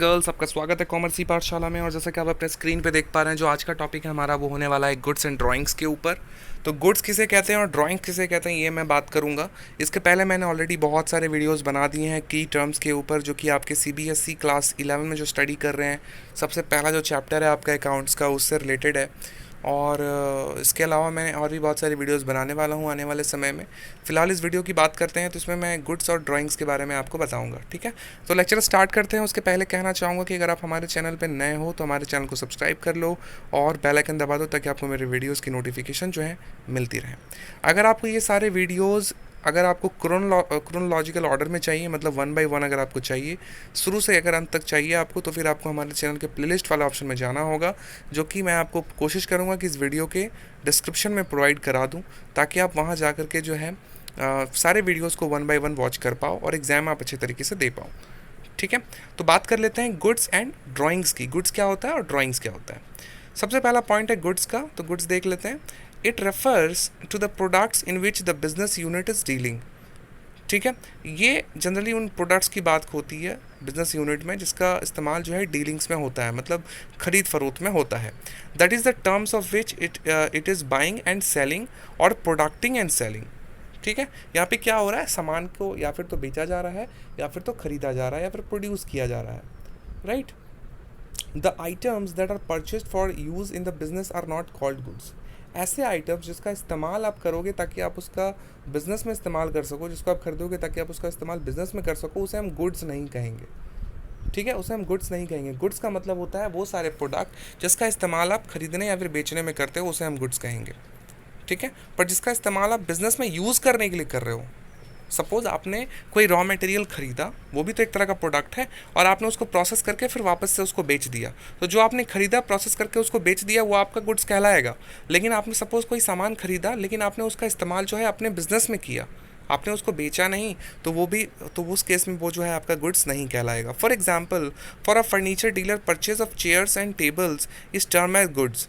Girls, आपका स्वागत है कॉमर्स ई पाठशाला में। और जैसा कि आप अपने स्क्रीन पे देख पा रहे हैं, जो आज का टॉपिक है हमारा वो होने वाला है गुड्स एंड ड्राइंग्स के ऊपर। तो गुड्स किसे कहते हैं और ड्राइंग किसे कहते हैं, ये मैं बात करूंगा। इसके पहले मैंने ऑलरेडी बहुत सारे वीडियोस बना दिए हैं की टर्म्स के ऊपर, जो कि आपके सीबीएसई क्लास 11 में जो स्टडी कर रहे हैं, सबसे पहला जो चैप्टर है आपका अकाउंट्स का, उससे रिलेटेड है। और इसके अलावा मैं और भी बहुत सारी वीडियोस बनाने वाला हूँ आने वाले समय में। फ़िलहाल इस वीडियो की बात करते हैं, तो इसमें मैं गुड्स और ड्राइंग्स के बारे में आपको बताऊंगा। ठीक है, तो लेक्चर स्टार्ट करते हैं। उसके पहले कहना चाहूँगा कि अगर आप हमारे चैनल पर नए हो तो हमारे चैनल को सब्सक्राइब कर लो और बेल आइकन दबा दो, ताकि आपको मेरे वीडियोज़ की नोटिफिकेशन जो है मिलती रहे। अगर आपको ये सारे वीडियोज़ अगर आपको क्रोनोलॉजिकल ऑर्डर में चाहिए, मतलब 1 बाय 1 अगर आपको चाहिए, शुरू से अगर अंत तक चाहिए आपको, तो फिर आपको हमारे चैनल के प्लेलिस्ट वाला ऑप्शन में जाना होगा, जो कि मैं आपको कोशिश करूंगा कि इस वीडियो के डिस्क्रिप्शन में प्रोवाइड करा दूं, ताकि आप वहां जा कर के जो है सारे वीडियोस को 1 बाय 1 वॉच कर पाओ और एग्ज़ाम आप अच्छे तरीके से दे पाओ। ठीक है, तो बात कर लेते हैं गुड्स एंड ड्राइंग्स की। गुड्स क्या होता है और ड्राइंग्स क्या होता है। सबसे पहला पॉइंट है गुड्स का, तो गुड्स देख लेते हैं। It refers to the products in which the business unit is dealing. ठीक है, ये जनरली उन प्रोडक्ट्स की बात होती है बिजनेस यूनिट में, जिसका इस्तेमाल जो है डीलिंग्स में होता है, मतलब खरीद फरोख्त में होता है। That is the terms of which it is buying and selling और प्रोडक्टिंग एंड सेलिंग। ठीक है, यहाँ पे क्या हो रहा है, सामान को या फिर तो बेचा जा रहा है, या फिर तो खरीदा जा रहा है, या फिर प्रोड्यूस किया जा रहा है। Right, the items that are purchased for use in the business are not called goods. ऐसे आइटम्स जिसका इस्तेमाल आप करोगे ताकि आप उसका बिज़नेस में इस्तेमाल कर सको, जिसको आप खरीदोगे ताकि आप उसका इस्तेमाल बिज़नेस में कर सको, उसे हम गुड्स नहीं कहेंगे। ठीक है, उसे हम गुड्स नहीं कहेंगे। गुड्स का मतलब होता है वो सारे प्रोडक्ट जिसका इस्तेमाल आप खरीदने या फिर बेचने में करते हो, उसे हम गुड्स कहेंगे। ठीक है, पर जिसका इस्तेमाल आप बिज़नेस में यूज़ करने के लिए कर रहे हो, सपोज़ आपने कोई रॉ मटेरियल ख़रीदा, वो भी तो एक तरह का प्रोडक्ट है, और आपने उसको प्रोसेस करके फिर वापस से उसको बेच दिया, तो जो आपने ख़रीदा प्रोसेस करके उसको बेच दिया, वो आपका गुड्स कहलाएगा। लेकिन आपने सपोज़ कोई सामान ख़रीदा, लेकिन आपने उसका इस्तेमाल जो है अपने बिज़नेस में किया, आपने उसको बेचा नहीं, तो वो भी, तो उस केस में वो जो है आपका गुड्स नहीं कहलाएगा। For example, for a furniture dealer purchase of chairs and tables is term as goods.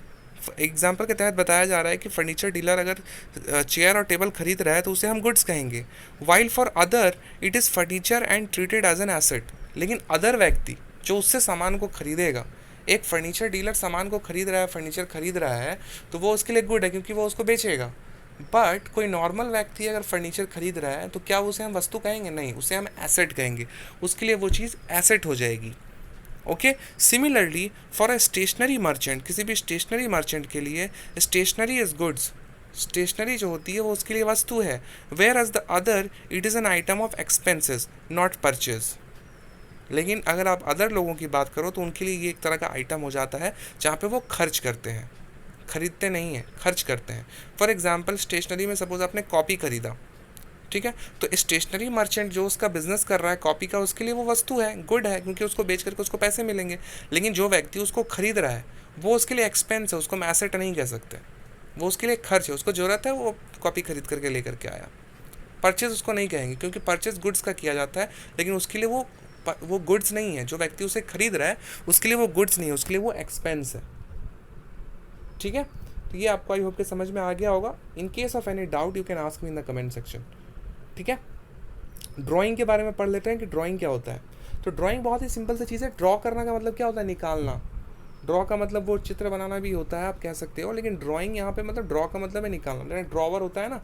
Example के तहत बताया जा रहा है कि फर्नीचर डीलर अगर चेयर और टेबल खरीद रहा है तो उसे हम गुड्स कहेंगे। While for other it is furniture and treated as an asset. लेकिन अदर व्यक्ति जो उससे सामान को खरीदेगा, एक फर्नीचर डीलर सामान को खरीद रहा है, फर्नीचर खरीद रहा है, तो वो उसके लिए गुड है क्योंकि वो उसको बेचेगा। बट कोई नॉर्मल व्यक्ति अगर फर्नीचर खरीद रहा है, तो क्या उसे हम वस्तु कहेंगे? नहीं, उसे हम एसेट कहेंगे। उसके लिए वो चीज़ एसेट हो जाएगी। Okay, similarly for a stationery merchant, किसी भी स्टेशनरी मर्चेंट के लिए स्टेशनरी इज गुड्स। स्टेशनरी जो होती है वो उसके लिए वस्तु है। Whereas the other it is an item of expenses not purchase. लेकिन अगर आप अदर लोगों की बात करो तो उनके लिए ये एक तरह का आइटम हो जाता है जहाँ पे वो खर्च करते हैं, खरीदते नहीं हैं, खर्च करते हैं। फॉर एग्जाम्पल, स्टेशनरी में सपोज आपने कॉपी खरीदा, ठीक है, तो स्टेशनरी मर्चेंट जो उसका बिजनेस कर रहा है कॉपी का, उसके लिए वो वस्तु है, गुड है, क्योंकि उसको बेच करके उसको पैसे मिलेंगे। लेकिन जो व्यक्ति उसको खरीद रहा है वो उसके लिए एक्सपेंस है, उसको हम एसेट नहीं कह सकते, वो उसके लिए खर्च है, उसको ज़रूरत है, वो कॉपी खरीद करके लेकर के आया। परचेज उसको नहीं कहेंगे, क्योंकि परचेज गुड्स का किया जाता है, लेकिन उसके लिए वो गुड्स नहीं है। जो व्यक्ति उसे खरीद रहा है उसके लिए वो गुड्स नहीं है, उसके लिए वो एक्सपेंस है। ठीक है, तो ये आपको आई होप के समझ में आ गया होगा। In case of any doubt you can ask me in the comment section. ठीक है, ड्राइंग के बारे में पढ़ लेते हैं कि ड्राइंग क्या होता है। तो ड्राइंग बहुत ही सिंपल सी चीज़ है। ड्रॉ करना का मतलब क्या होता है? निकालना। ड्रॉ का मतलब वो चित्र बनाना भी होता है, आप कह सकते हो, लेकिन ड्राइंग यहाँ पे मतलब ड्रॉ का मतलब है निकालना। जैसे ड्रॉवर होता है ना,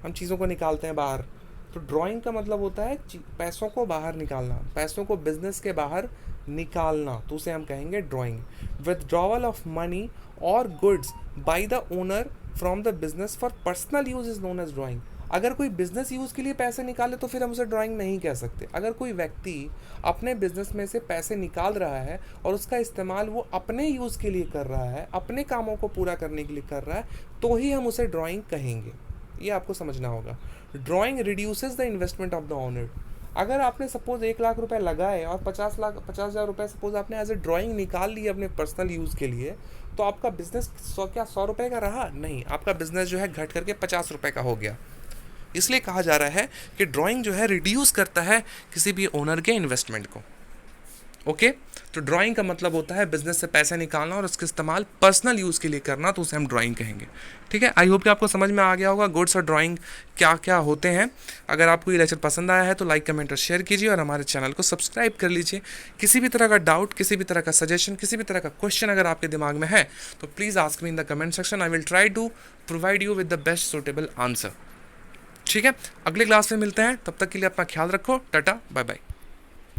हम चीज़ों को निकालते हैं बाहर, तो ड्राइंग का मतलब होता है पैसों को बाहर निकालना, पैसों को बिजनेस के बाहर निकालना, तो उसे हम कहेंगे ड्राइंग। विथड्रॉवल ऑफ मनी और goods by the owner from the business for personal use is known as drawing. अगर कोई बिजनेस यूज़ के लिए पैसे निकाले तो फिर हम उसे ड्राइंग नहीं कह सकते। अगर कोई व्यक्ति अपने बिजनेस में से पैसे निकाल रहा है और उसका इस्तेमाल वो अपने यूज़ के लिए कर रहा है, अपने कामों को पूरा करने के लिए कर रहा है, तो ही हम उसे ड्राइंग कहेंगे। ये आपको समझना होगा। Drawing reduces the investment of the owner. अगर आपने सपोज 1 लाख रुपए लगाए और 50,000 रुपये सपोज आपने एज ए ड्राइंग निकाल लिए अपने पर्सनल यूज़ के लिए, तो आपका बिजनेस 100 रुपये का रहा? नहीं, आपका बिजनेस जो है घट करके 50 रुपये का हो गया। इसलिए कहा जा रहा है कि ड्राइंग जो है रिड्यूस करता है किसी भी ओनर के इन्वेस्टमेंट को। ओके, तो ड्राइंग का मतलब होता है बिजनेस से पैसे निकालना और उसका इस्तेमाल पर्सनल यूज़ के लिए करना, तो उसे हम ड्राइंग कहेंगे। ठीक है, आई होप कि आपको समझ में आ गया होगा गुड्स और ड्राइंग क्या क्या होते हैं। अगर आपको ये लेक्चर पसंद आया है तो लाइक कमेंट और शेयर कीजिए और हमारे चैनल को सब्सक्राइब कर लीजिए। किसी भी तरह का डाउट, किसी भी तरह का सजेशन, किसी भी तरह का क्वेश्चन अगर आपके दिमाग में है तो please ask me in the comment section. I will try to provide you with the best suitable answer. ठीक है, अगले क्लास में मिलते हैं, तब तक के लिए अपना ख्याल रखो। Tata, bye bye.